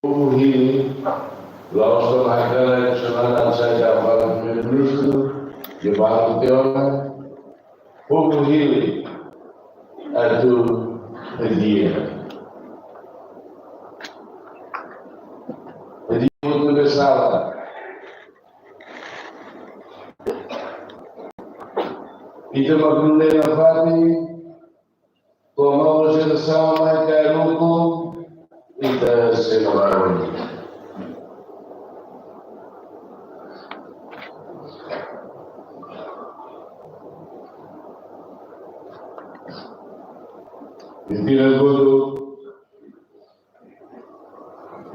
Healy, lost my connection outside of our minister, the Barcelona, Hugo Healy, to a dia. A dia muito interessada. E tem uma primeira fase, com a nova geração, mais caro e da Senhora. E tira todo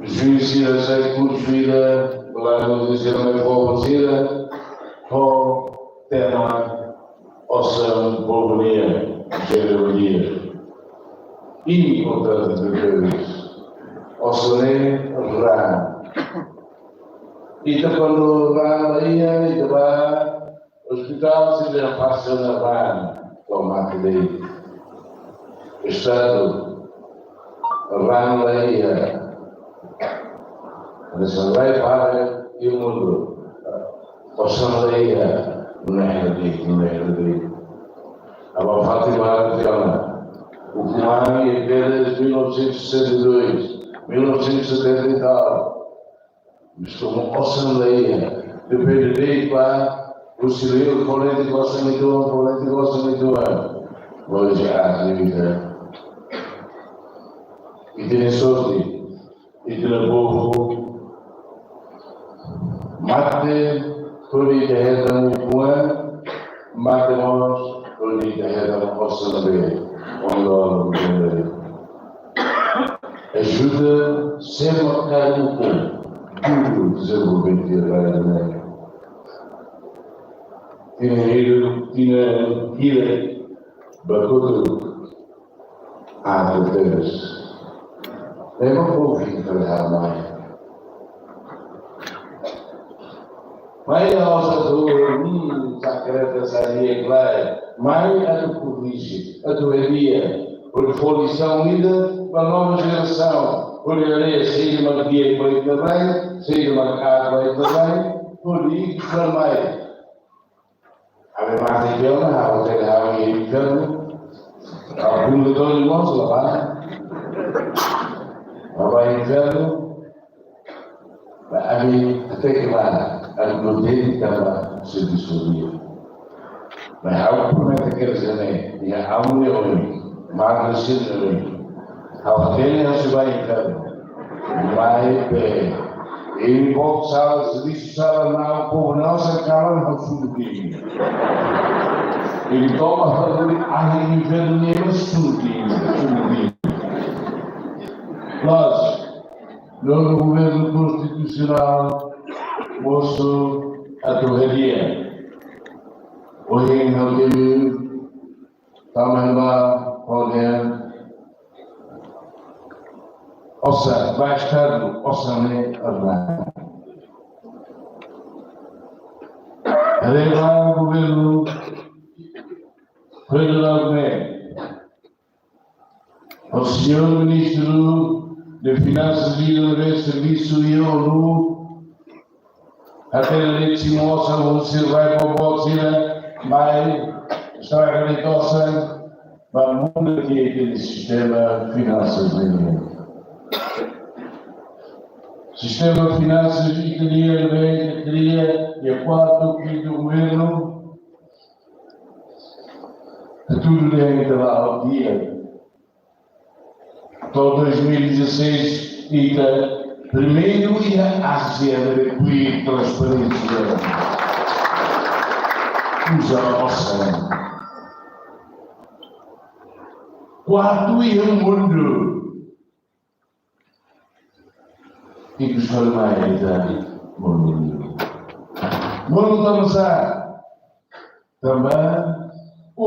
juízo a ser construída pela organização da Polícia, com tema oção polvonia, geologia. Importante de Deus. Oceane Rã. E quando Rã ia, e estava hospital, se já passou na Rã, com a máquina. Estado Rã ia. Mas vai para e o mundo. Oceane ia, não é de. A Fátima Fiona. O Comando em apenas 1962, 1970 e tal. Mas como Assembleia, depende para o civil político orçamental, hoje há limita. E tem sorte, e tem povo, mate, por ideia da Mucua, mate-nos, por ideia da Assembleia. Ajuda sempre a cair no corpo do desenvolvimento de agora. Tinha bacudo há tantas. É uma boa vida para mais. Mas a nossa dor, sacreta, saria, claro. Mas a do corrige, a doeria, por defolição unida para a nova geração, por areia, sair de uma guia para ir também, sair de uma casa para ir também, por ir para meio. A mais de Deus, a outra é a inferno, a fundador de nós, lá vai inferno, a mim, até que lá, a glutênica estava se dissolvia. Mas há um problema que quer dizer, e há um leão, mais de leão. Ao ter não se vai entrar, vai bem. E o sala, se diz sala não, o povo não se acaba no fundinho. Ele toma a inferno nem os fundinhos. Nós, no governo constitucional, moço a torreria. Hoje não teve também lá alguém, ou seja, vai estar no orçamento urbano. Além lá o governo federal o senhor ministro de Finanças e Serviço e ONU até a lei de Simosa, você vai para o Bolsonaro. Mas está a acreditar-se para o mundo que é aquele sistema de finanças brasileiro. Sistema de finanças que queria e a quatro que do governo tudo deve lá ao dia. Então 2016 primeiro ia a ser de transparência. Usa a nossa. Quarto e o mundo. E que os formais da mundo. Mundo estamos a também o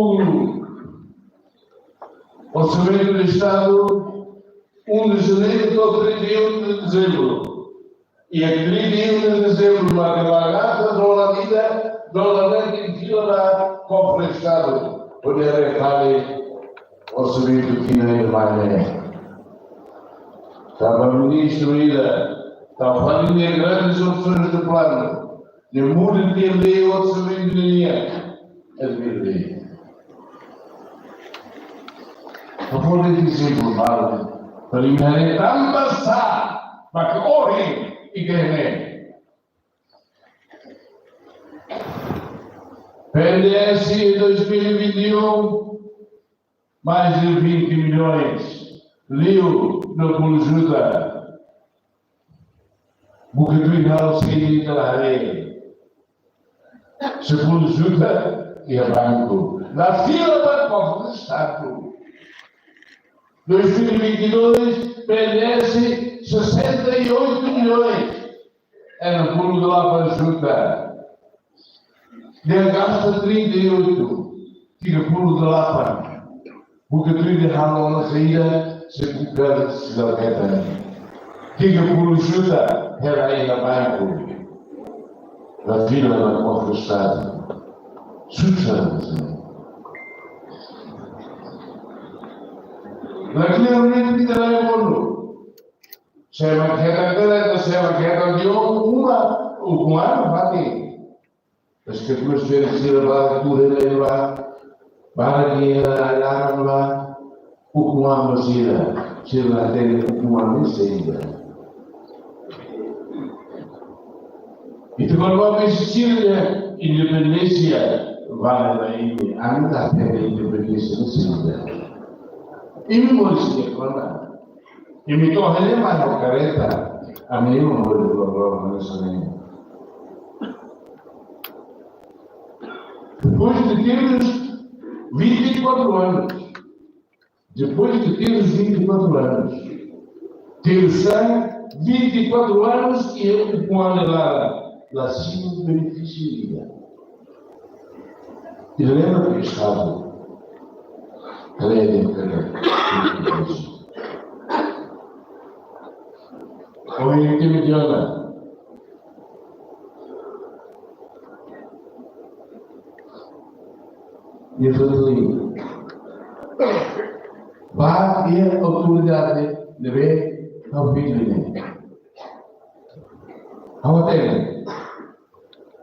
orçamento do Estado 1 de janeiro ao 31 de dezembro. E a 31 de dezembro, uma gata, dólar vida. Dólar em fila da cofre do Estado, onde era o orçamento que não é mais. Estava a ministra ainda, estava a fazer grandes opções de plano, de mundo de lei ou de sabedoria, a ver. A folha de desinformado, para eliminarem passar, para que orem e ganhem. PNS em 2021, mais de 20 milhões. Liu na conjunta. Bukatuinal se da areia. Se conjunta e a banco. Na fila para o povo do Estado. 2022, PNS 68 milhões. É no pulo de lá para a junta. Ele gasta 38, tira pulo de lá para. Porque tu de ralo na saída, se cucar se dá meta. Tira pulo junta, era aí na banco. Na fila da porta do Estado. Sucede. Naquele momento que terá o mundo. Se é uma queda de uma, o comando vai ter. As que depois tiveram que ser a cultura lá, para que a lá, o comando se lá tem o comando em saída. E depois vai existir a independência, vale daí, a metade da independência em saída. E me moristia quando e me tornei mais uma careta, a mim não vou levar nessa linha. Depois de termos 24 anos, temos 24 anos e eu com a lá sim beneficiaria. E lembra que estava ou em Timediana. E eu falei, vá ter autoridade de ver ao filho. Ao tempo,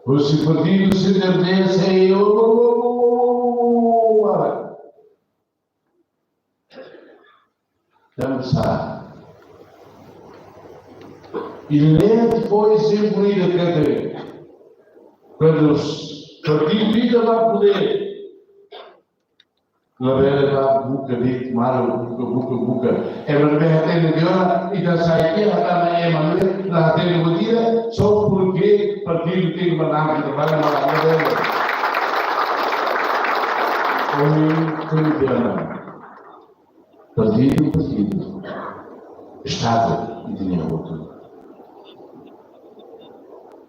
os partidos se pertencem dançar. E nem foi sempre a cadeia. Quando os partidos vão poder. Na verdade, a boca de tomar boca. É uma verdadeira melhora e da saída da Emanuel, da terra batida, só porque o partido tem uma nave de trabalho na verdade. Foi melhor. Partido. Estado e dinheiro outro.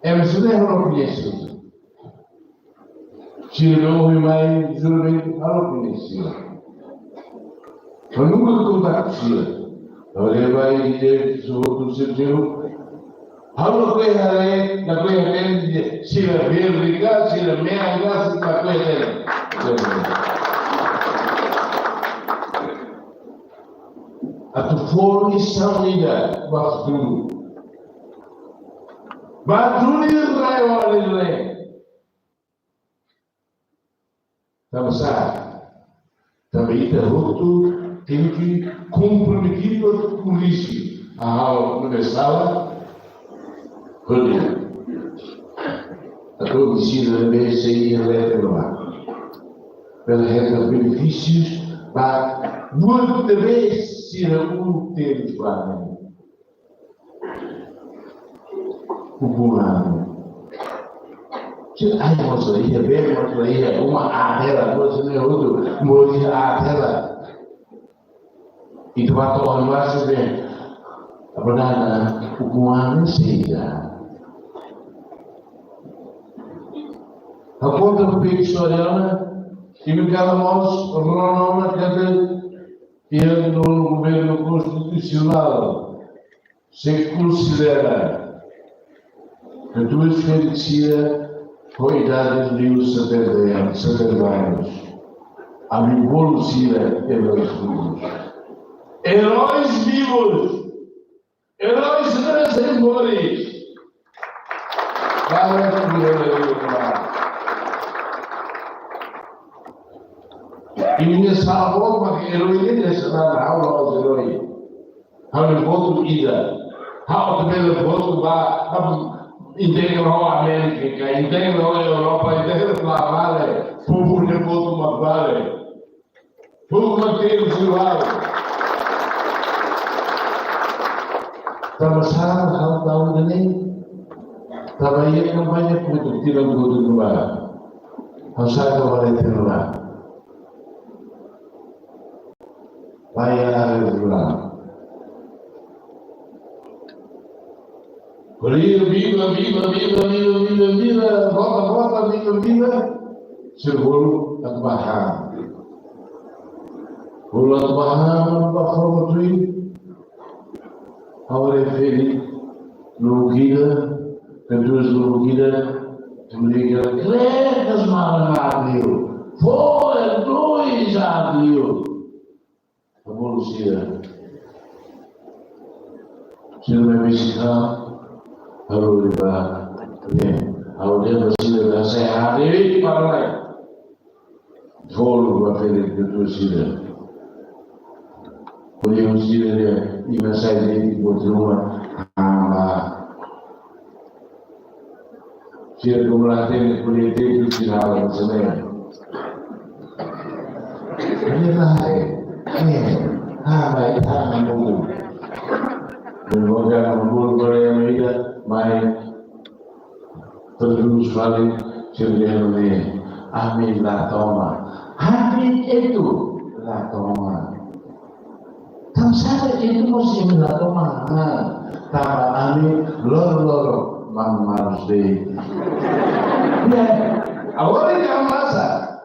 É, mas eu não conheço. Tirou o meio, juramento, não conhecia. Mas nunca contactia. Olha, vai dizer que o Senhor, hablo com ele, na coisa dele, se a ver, ligar, se a meia, ligar, se a coisa dele. A tua formação liga, vai tudo. Vai tudo e vai, olha, Vamos lá. Também pergunto, tem que comprometer com a polícia. A aula universal, olha, a conhecida da BCI eleitoral. Pela reta de benefícios, para muita vez ser um termos para o comando. Ai, moçaria, bem, moçaria, uma arrela, moçaria, outra, moçaria, arrela. E tu vai tomar mais bem. A banana, o comando seja. A conta do peito historiana, e me cada moço, a Ronaldo, que no governo constitucional se considera que tu és felicida com a idade de 70 anos, a evolução pelos vivos. Heróis vivos Heróis de grandes amores. Vai e minha salvou para que heroína dessa na aula aos heróis. Há um voto ida. Há o primeiro voto lá, integra a América, integra a Europa, integra a Vale, povo de voto uma Vale. Povo manter o lado. Sama-sama hal tahun ini, tabayat kampanye untuk tidak butuh rumah. Harus ada kembali ke rumah. Bayar rumah. Viva, volta, viva. Seguro at bahang. Bulat bahang, bakal betul. Agora é feito no Guida, canturas no Guida, que me diga, Cletas Maranhão, foi, dois já deu. A Bolsia, se não me visitar, a Luriba, a Luriba, se não me visitar, e para lá. Vou para a feira de canturas. Podemos dizer e na saída de continua a ser como lá tem poder ter que tirar a semana. Vai muito. Não vou dar um bolo para a vida, mas todos os falem se eu der amém lá toma, amém itu lá toma. Tam sada itu mesti melakukan mahal, tambah ani loro harus deh. Ya, agora já massa,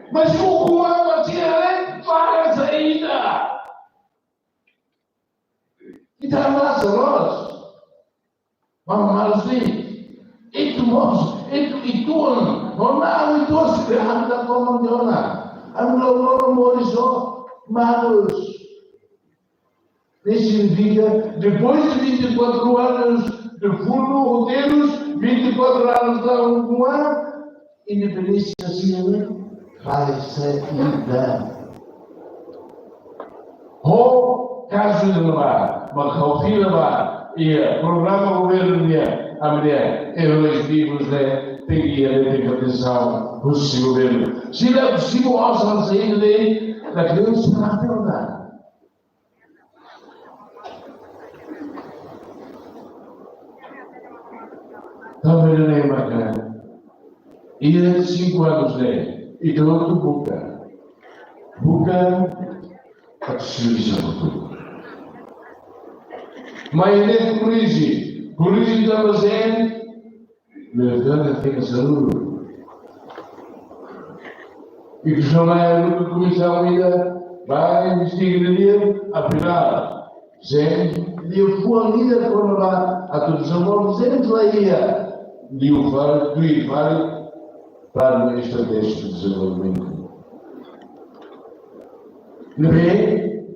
mas o como tinha para saída. Kita massa nós, harus deh. Itu mos, itu não itu sekarang kita ngomong jona, loro moriso malos. Isso significa, depois de 24 anos de fundo, roteiros, 24 anos de um ano, independência assim, vai saída. O caso de lá, uma calfila lá, e o programa governo a mulher, heróis vivos, tem que ir a proteção do seu governo. Se não é possível, a saída dele, da criança na verdade. Também não é bacana. E de 5 anos, né? E do outro Buca. Buca, a distribuição. Mas ele corrige da Mazene, levando a saúde. E que chama a Comissão Unida, vai investigar afinal, sempre, e eu fui a líder quando lá, a todos os amores, sempre lá ia. De o fare para uma estratégia de desenvolvimento. Bem,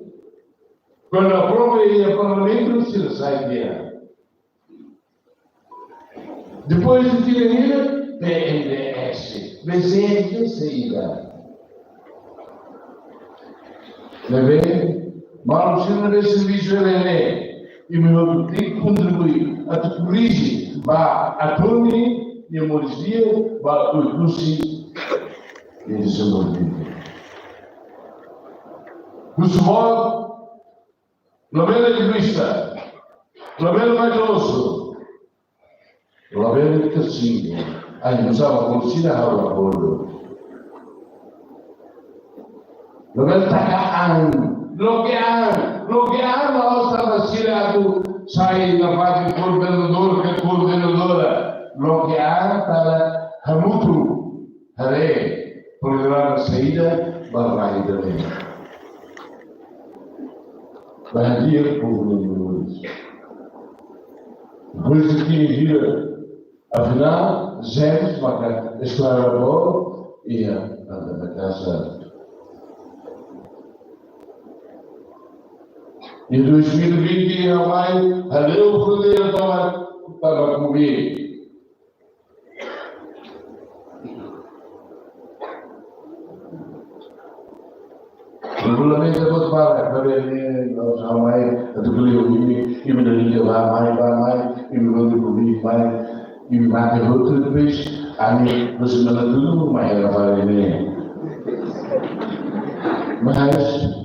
quando a prova ia para o parlamento, se sai de ela. Depois de tirania, PNDS, presente saída. Bem, mas se não é serviço e meu tem que contribuir a te corrigir. Ba atoni e morizia ba usi e desenvolvimento. Gusmod, labela de vista, labela maidoso, labela de cacinho, aí usava bolsina a bordo. Labela takaan, bloquear nós estava tirado. Sai da parte do coordenador, que é coordenadora, bloquear para Hamutu, Hare, programa saída, barrai também. Vai dia, coordenadores. Depois de que vira, afinal, James, a escola boa, e a casa. Em 2020, em maio, ali o Cruzeiro estava comigo. Regularmente eu vou para ver nós há mais, a do que eu vi, e me daria lá mais, e me vou comigo mais, e me mata outro depois, a minha semana tudo, mais era para ele. Mas,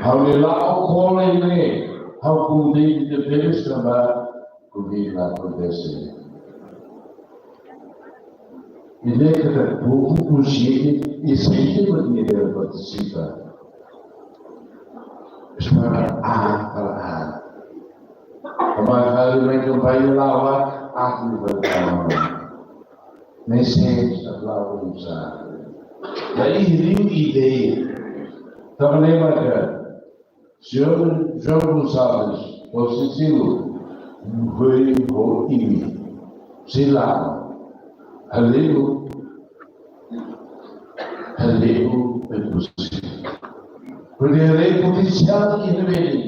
ao lá ao colo ele, ao convite de Deus trabalhar, comigo lá acontece. E daí que o povo consciente e sempre poderia participar. Espera, para mas ali que vai lá, nem sempre lá usar. Daí vem ideia. Também marcar. Senhor João Gonçalves, você senhor, foi o IMI. Sei lá. Alego é possível. Porque a lei policial ilumina.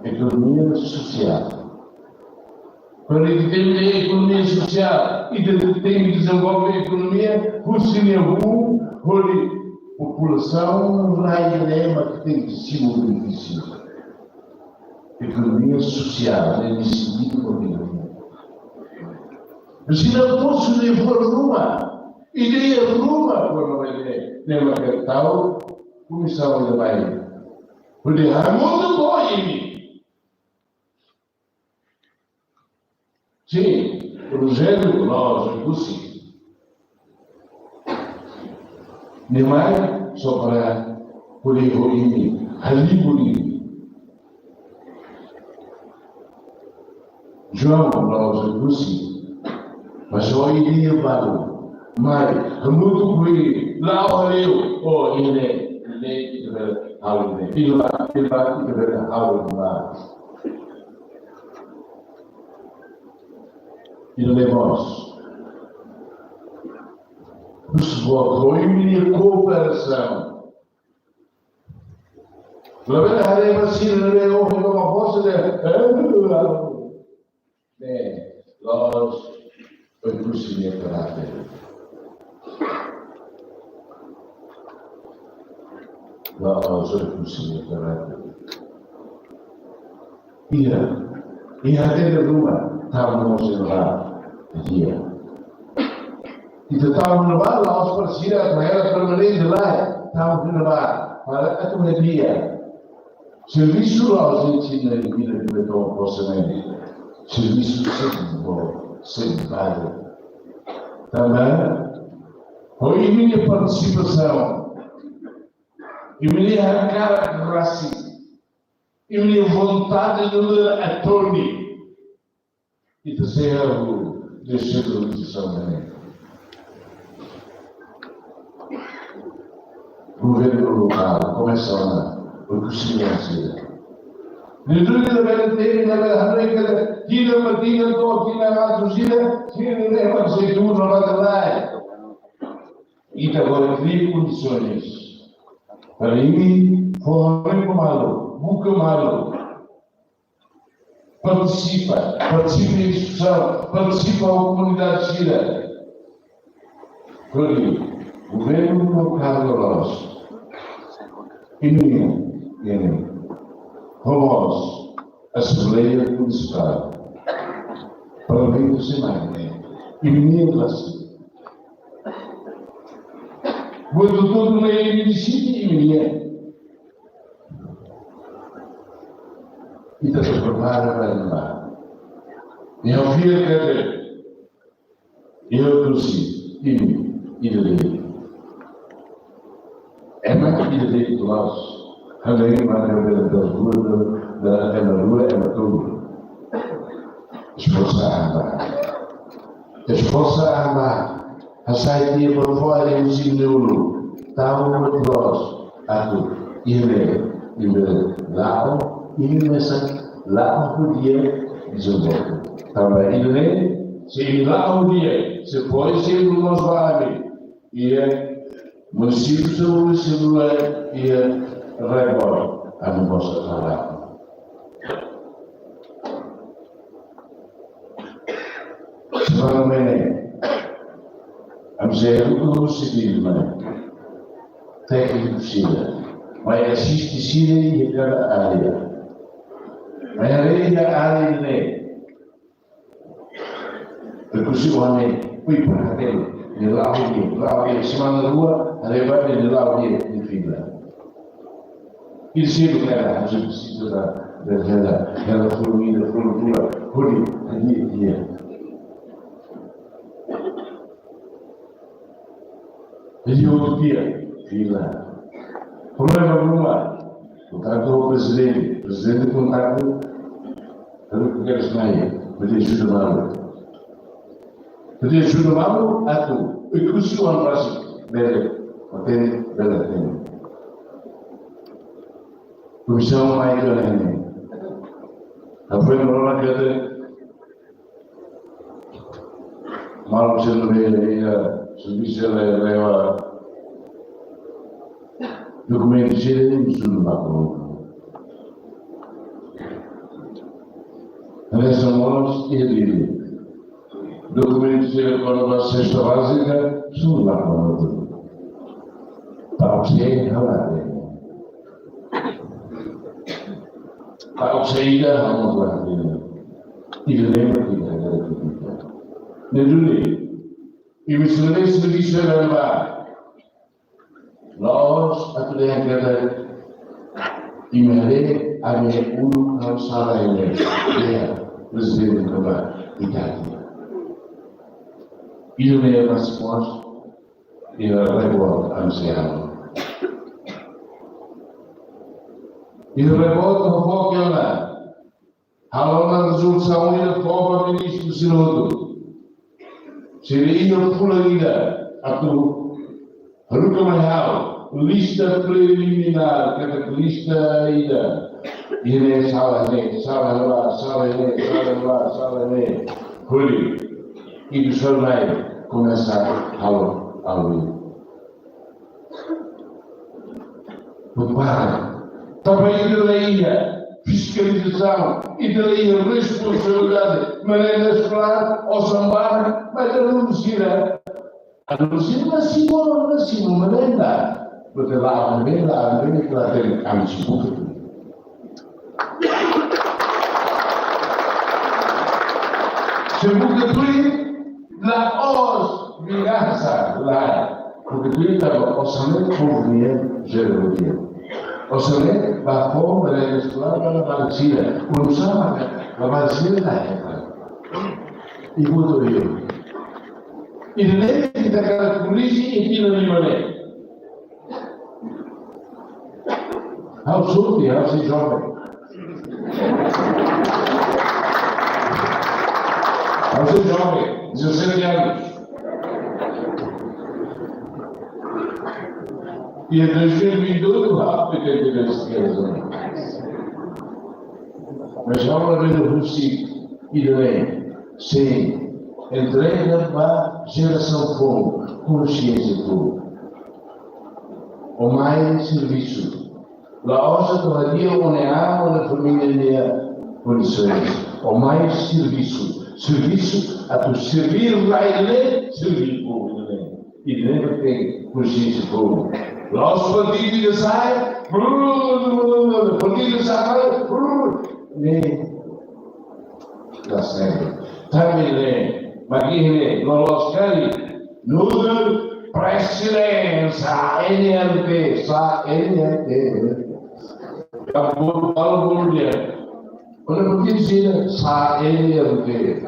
Economia social. Quando ele tem a economia social e tem que desenvolver a economia, a população não é lema que tem que ser um benefício. Economia social, é nesse sentido comigo. Mas se não fosse levar Roma, ideia Roma, quando vai ter uma capital, começava a levar. Porque há muito bom em mim. Sim, Rogério, nós, Lucy. Neymar, só para poder ir ali bonito. João, nós, Lucy. Mas só iria para mas muito bem, lá olhou, oh, ele tiver algo de, ele vai tiver algo de mais. E levamos. Nos botou em minha cooperação. La verdade é que se não é uma voz nós foi possível caráter. Nós foi possível caráter. E até de rua estávamos lá, dia. E estávamos lá, nós parecia que era permanente lá, estávamos lá, para a comedia. Serviço nós ensina em vida que eu posso ver. Serviço sempre vale. Também, foi a minha participação, a minha cara de racismo, a minha vontade de ler a Tony e de ser algo de civilização da minha. Governo local, começa lá, porque o silêncio. Dentro da verdade, na verdade, tira matina, toque na raduzida, tira leva azeitona lá de lá. E agora cria condições para ir fora malo, buca malo. Participa em discussão, participa a comunidade gira. Por aí, o governo local de nós, e ninguém. Vamos, Assembleia Municipal, Parlamento de Semana, e menino assim. Muito tudo no município e menino. E está se preparando para levar. E ao fim de cada eu trouxe e dele. É mais que dele do nosso. Além da rua, é uma turma. Esforça a amar. A sair por fora e o signo. Estava uma de nós. A tu. E lá, lá podia desenvolver. Também ele, se lá um dia, se pode ser o nosso amigo. E município, e rebor ang vossa palavra. Sebenarnya, amzero civil, técnico civil, mas assiste civil em cada área. Mas a área de percussione, qui fratello, nell'audio, si manda due, arrivare nell'audio di fila. Il cielo era della fornitura, quelli via. E io via, fila. Problema, contato o presidente contato, eu quero esmaia, podia ajudar a tu. E que o senhor faz bela tem. Comissão mais grande. A foi uma coisa mal observada, serviço leva documento cheio de tudo lá com. Nessa nós e documentos para a cesta básica, tudo lá com o para você, para você ir a uma coisa. E lembra que e me soube serviço lá. Nós a tudo é que e me a minha não sabe ainda. Presidente da Itália. E o meu resposta e a revolta anunciada. E a revolta não pode olhar. A resolução e a forma do ministro do Senado. Seria a polaridade a tu. A nunca mais lista preliminar, cada lista ainda. E nem sabe lá. E do jornal começar a ouvir. Também de lei, fiscalização e de lei responsabilidade, maneira de falar ao sambar, mas anunciar assim, maneira, porque lá vem que lá tem a mistura. Segundo tu, lá os vingança lá, porque tu estava orçamento conveniente geral. Orçamento da forma da escola da Valcina, usava a Valcina da época. E muito bem. E nem que daquela polícia e que não me ao sul, ao se jovem. Ao ser jovem, 17 anos. E em 2022, rápido que ele esquece. Mas agora vem o Rússia e também, sim, entrega para a geração com consciência pública. O mais serviço. La ossa todavía uneada a la familia de condições. O mais serviço a tu servir lá ele, servir público. E lembra que tem consciência pública. Lá os bandidos saem, nem da série. Também, Maguire, não querem, nuda presidência, NLP, NLP. Acabou para o dia. Quando eu dizia, NLP.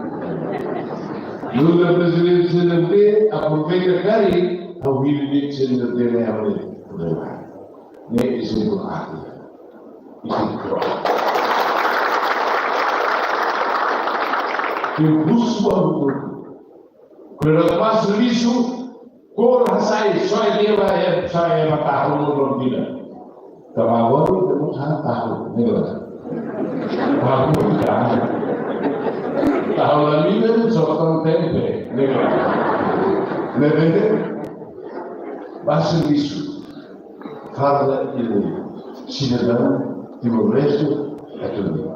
Nuda presidente NLP, aproveita cari, ao vídeo de NLP nem a nem isso é importante. Isso é importante. Eu busco quando eu faço isso, corra, sai, só sai matar o mundo inteiro. Então agora eu vou matar o negócio. Para buscar. A aula minha só não tem pé, negócio. Não entende? Faça isso. Fala e lê. cidadão e o resto é tudo.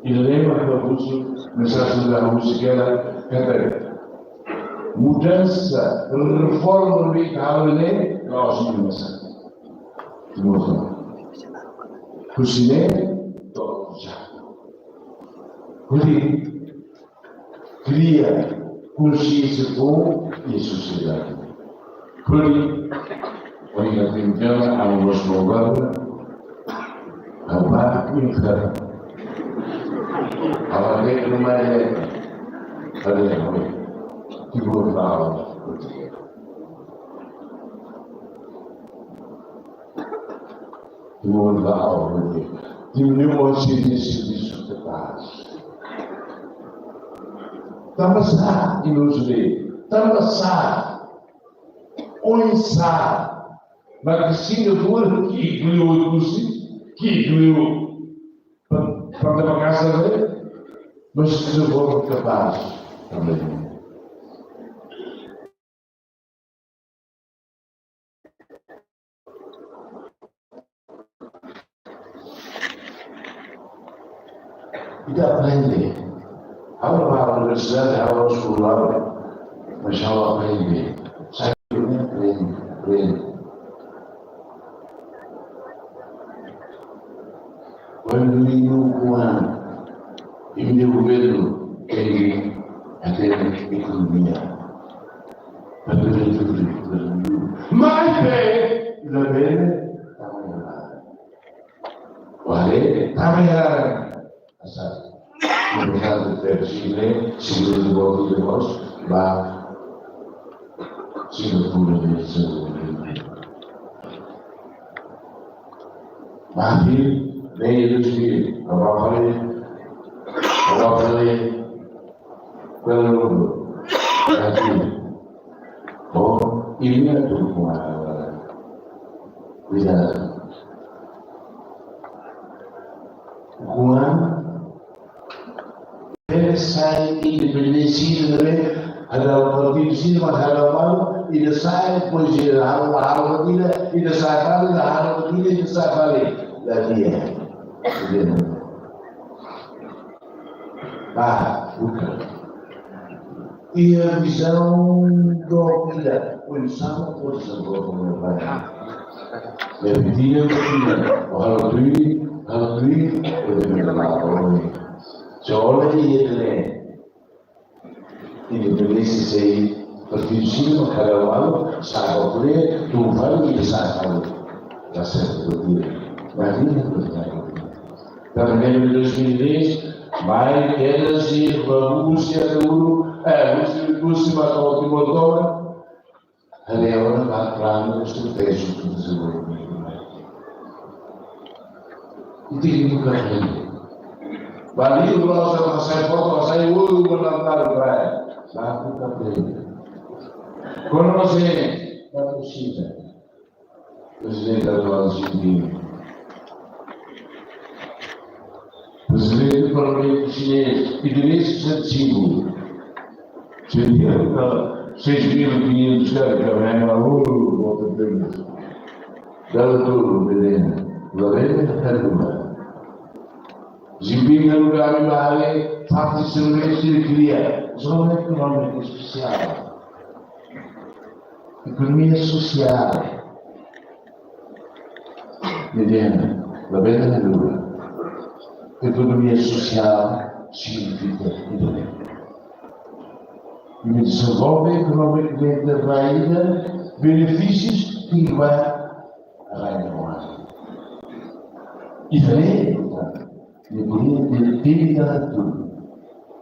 E lembra que a mensagem da música era cantar. Mudança, reforma radical, né? Nós não Cucinei, todos já. Cria consciência com e sociedade. Por aí, quando temos a nossa novela, a barco e a ver numa época, a ver, que vou falar. Vou dar aula, diminuiu o serviço de paz. Tamasá e nos vê, tamasá, oensá, mas que Singapura que incluiu o curso, que incluiu para ter uma casa dele, mas que se for capaz também. E aprende. Agora vai à universidade, agora ao escolar, mas já aprende. Sabe que nem aprende. Quando menino com ano, e me deu governo, ele até economia. Para ver tudo. Mais bem! Da bem, está melhorado. Olha, está melhorado. Sabe? No mercado de Chile, seguro de volta de nós, lá, Singapura de Singapura. Mas vem eles que agora falei, quando aqui, bom, e vinha tudo com a cuidado. Com a sai independência também, ada partido sini ada malu, ida sai depois hal batida, ida sai balik, hal batida, ida sai balik. Dia, bukan. E a visão da vida, o insano pode ser bom para a vida, o hal pode melhorar. Seolah ini saya berfungsi menghalau sahabat boleh Tuhan ini sahabat rasa berbeda. Bagi yang berbeda. Dan dengan Indonesia, baik energi Rusia dulu, Rusia atau Timur Tengah, ada orang perang itu terjadi tersebut. Itu bukan ini. Bali kalau saya foto saya menantar berai, aku kabel. Kalau saya tak usida, presiden dalam sini, presiden parlemen Chinês, Indonésia sibuk. Jadi kalau 6.500 kali volta terus. Dalam tuh bedanya, bedanya terus. Zimbinha no lugar de Bahia, parte de serviço de cria, zona econômica especial, economia social, entendendo? La bela na lua, economia social significa entender. E me desenvolve economicamente a rainha, benefícios que vai a rainha no ar. E também, e bonito, tímida tudo.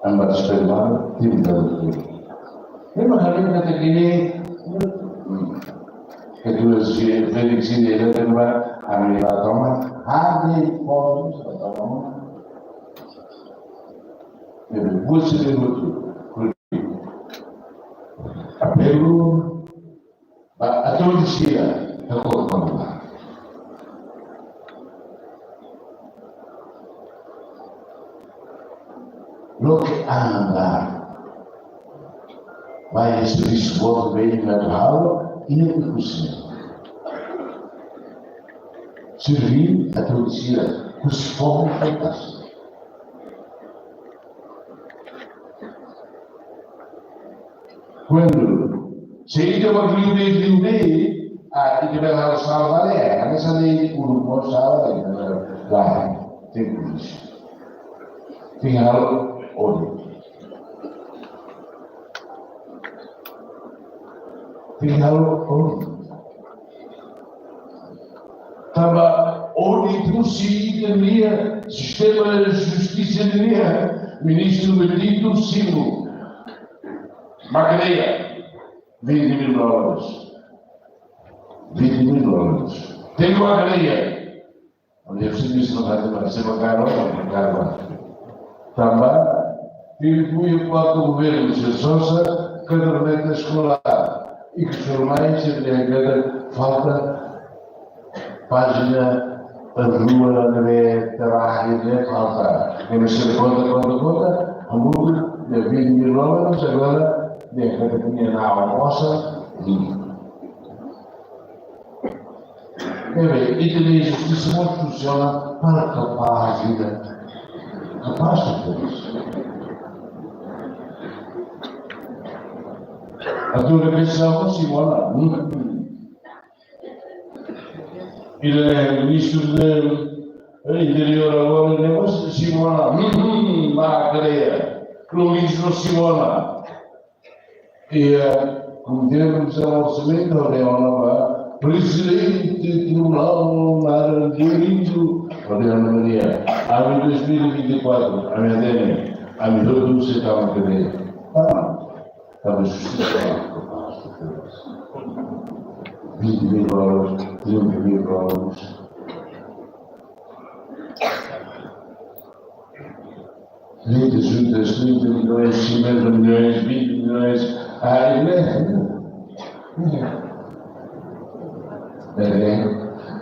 Amba despertar, tímida tudo. E uma rainha que tem que tu Felix e ele tem a minha toma, há formas a toma. E você tem muito. Apelo a todos que a colocar. Lo que anda vai receber suor bem natural e não cozinha. servir a teologia com esse fogo fantástico. Quando saí uma grande grande a Isabel Salvaré, a mesa de Uruguai Salvaré, lá tem isso. Tem algo olho. Tem algo olho. Estava onde conseguiria sistema de justiça de ministro Benedito Silva, Macareia, $20.000. $20.000. Tem Macareia, onde eu disse não vai ser uma garota, também, fui para o governo de Sousa, caderneta escolar, e que os formais, cada falta página, a rua, na terra, falta. Eu não sei conta, a mundo de $20.000, agora, de cada tinha na almoça, e também a justiça não funciona para capar a vida. Capaz de ter isso. A tua pensão, Simona, e o ministro do Interior agora, mas Simona, Macareia, que o ministro Simona, e como temos o orçamento, a presidente do Tribunal na Direito, a Ana Maria, a 2024, a minha dele, a minha não se está uma cadeia. Estava justiça. $20.000, $30.000. Muitas juntas, 30 milhões, 50 milhões, 20 milhões.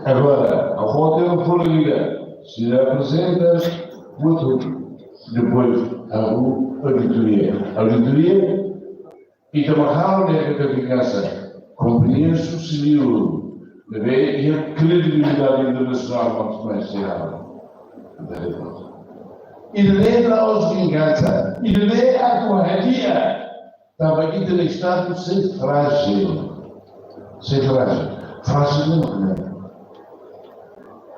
Agora, a rota é for lida. Se apresenta, muito. Depois, a auditoria. A auditoria e também a vingança. Compreensão civil e a credibilidade internacional muito mais geral. E daí aos vingança, e daí a correria. Estava aqui no Estado ser frágil. Ser frágil. Frágil não é.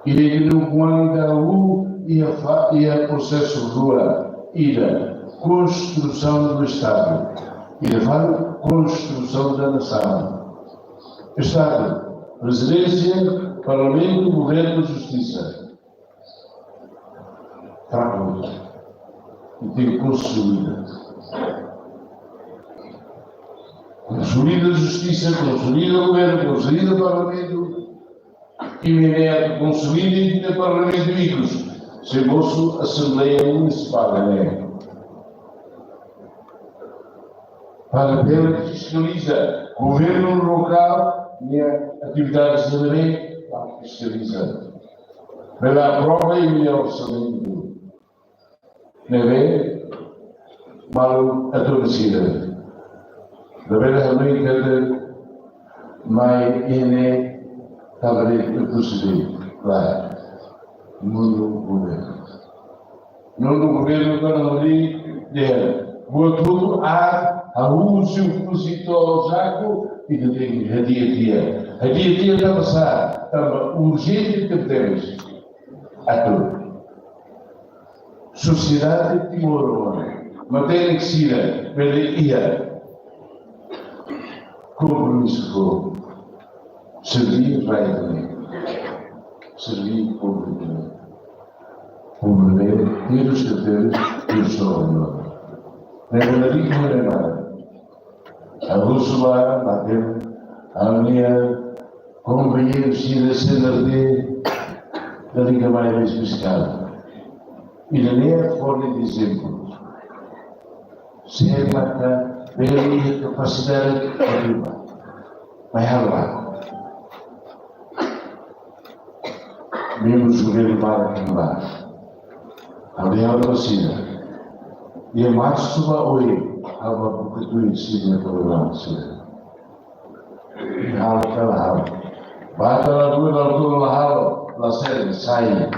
E daí no plano da U e a processo rua e da construção do Estado. E da construção da nação. Estado, Presidência, Parlamento, Governo, Justiça. Trabalho. E tem consolida. Consolida a Justiça, consolida o Governo, consolida o Parlamento. E consolida o Parlamento e se fosse Assembleia Municipal, né? Para ver que fiscaliza governo local e atividades de lei, fiscaliza. Pela prova e melhor orçamento. Não é? Mal adormecida. Da beira também cada mais ene tabaré proceder lá no governo. No governo que não ali boa tudo a uso opositor Jaco e de dia. A dia está a passar, estava urgente que temos a tudo. Sociedade de Timor, matéria que se irá, ia. Compromisso com servir vai também. Servir publicamente. Publicamente, ter os critérios e os sobrenome. Lembra daqui que não é nada. A Rússula, a minha companheira vestida de CNRD, da Liga Mais Fiscal. E da minha forma de exemplo. Se é marcar, vem ali a capacidade de arriba. Vai lá. Mesmo o governo para aqui lá. Ali é a vacina. E a março suba hoje. Há uma cultura em cima da tolerância. Há aquela água. Bata na rua, na altura, na sai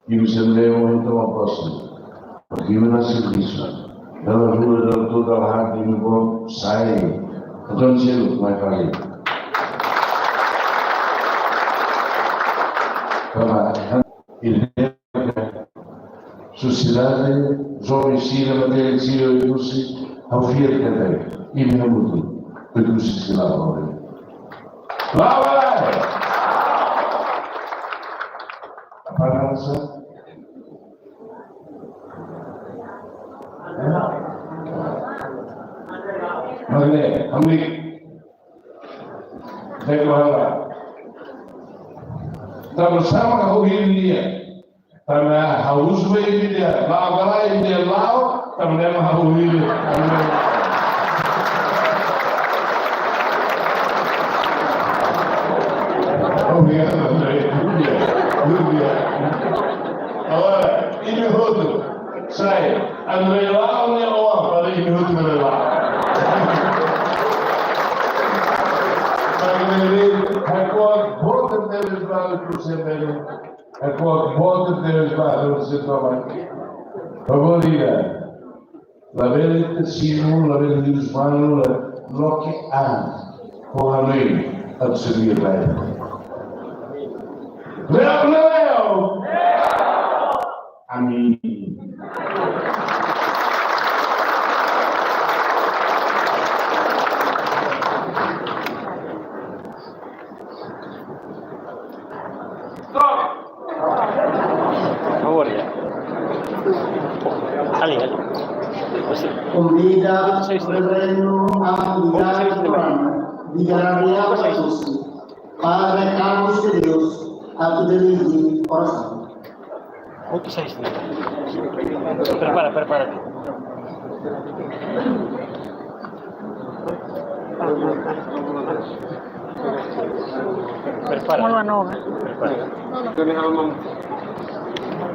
ini bisa lewat itu apa sih? Bagaimana sih bisa? Dalam toda hati ini pun saya akan selalu mengalami. Karena ini sociedade, jovem Chile, matéria Chile, e você, ao vir também, e não muito, porque você se lava agora. Lá vai! A balança. Magne, amigo, declara. Estamos sama a ouvir dia. Karena haus bayi dia, lawan dia lau, karena mah haus. Oh dia. Agora, ini hodo, saya, Andrei lau ni awak pada ini hodo lau. Agora, volta deles lá para o centro. Agora, volta deles lá para o centro. Agora, la vela de sino, la vela de Usmano, lo que han com a lei a servir lá. Leo! Amém. Convida o reverendo a unidade do programa de Gabriel Batista para recados de Deus a tu dirigir oração. Prepárate.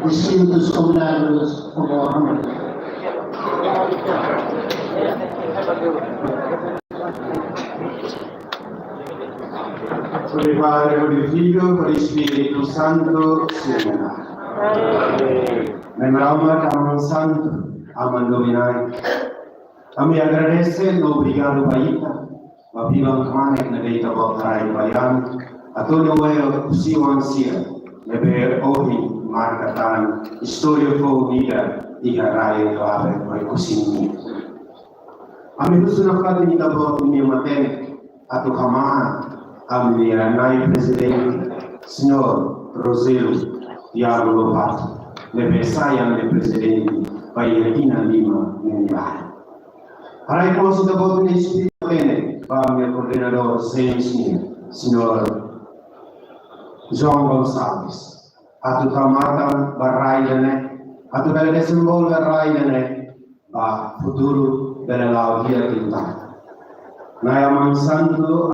Distintos convidados por honra. Por il Padre, por il Figlio, por il Spirito Santo, Siena. Memorama Cameron Santo, Amandovinai. Kami agradece no obrigado Baita, Babilang Kamanek na Deita Baltaray Bayan, Atonyo Wayo Siwan Sia, Leber Ohi, Markatan, Historia Fo Nida, Igarayo Klave, May Kusini. Kami gusto na kami ni Tabo ni Maten, Ato Kamahan, Kami Nai Presidente, Senhor Roselo Diabo Lopato, Lebe Sayang de Presidente, Bayatina Lima, Nenilai. Aray po sa Tabo ni Espiritu Bene, Kami Coordinador Senhor João Gonçalves, Ato Kamatan Barraidane, Ato Bela Desenvolve Barraidane, Ba Futuro Bela Laudia Tinta. Nayaman Santo